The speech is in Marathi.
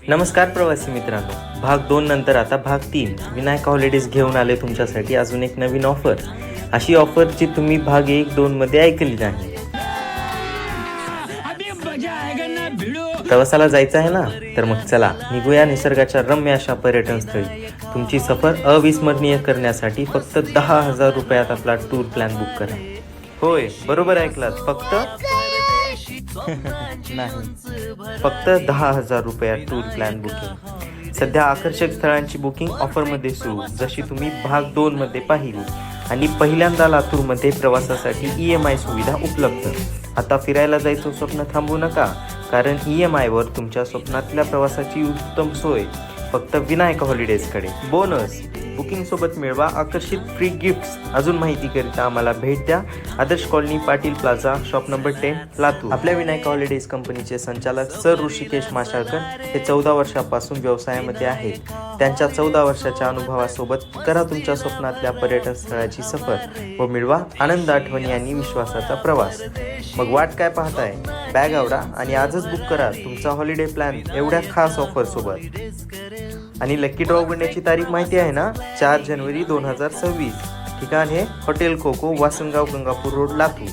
नमस्कार प्रवासी मित्रांनो, भाग 2 नंतर आता भाग 3 विनायक हॉलिडेज घेऊन आले तुमच्यासाठी अजून एक नवीन ऑफर. अशी ऑफर जी तुम्ही भाग 1-2 मध्ये ऐकली नाही. प्रवासाला जायचं आहे ना, तर मग चला निघूया निसर्गाच्या रम्य अशा पर्यटन स्थळी. तुमची सफर अविस्मरणीय करण्यासाठी फक्त 10,000 रुपयात आपला टूर प्लॅन बुक करा. होय, बरोबर ऐकलात, फक्त नाही, फक्त 10,000 रुपयात टूर प्लॅन बुकिंग. सध्या आकर्षक स्थळांची बुकिंग ऑफरमध्ये सुरू, जशी तुम्ही भाग 2 मध्ये पाहिली. आणि पहिल्यांदा लातूरमध्ये प्रवासासाठी EMI सुविधा उपलब्ध. आता फिरायला जायचं स्वप्न थांबवू नका, कारण EMI वर तुमच्या स्वप्नातल्या प्रवासाची उत्तम सोय फक्त विनायक हॉलिडेजकडे. बोनस बुकिंग सोबत मिळवा आकर्षित फ्री गिफ्ट्स. अजून माहितीकरिता आम्हाला भेट द्या. Adarsh colony, Patil plaza, shop number 10, Latur. आपल्या विनायक हॉलिडेज कंपनीचे संचालक सर ऋषिकेश माशाळकर हे 14 वर्षापासून व्यवसायामध्ये आहेत. त्यांच्या 14 वर्षाच्या अनुभवासोबत करा तुमच्या स्वप्नातल्या पर्यटन स्थळाची सफर व मिळवा आनंद, आठवणी आणि विश्वासाचा प्रवास. मग वाट काय पाहताय? बॅग आवरा आणि आजच बुक करा तुमचा हॉलिडे प्लॅन एवढ्या खास ऑफर सोबत. आणि लकी ड्रॉ बनण्याची तारीख माहिती आहे ना? 4 जानेवारी 2026. ठिकाण हे hotel Coco, Vasangaon, Gangapur road, Latur.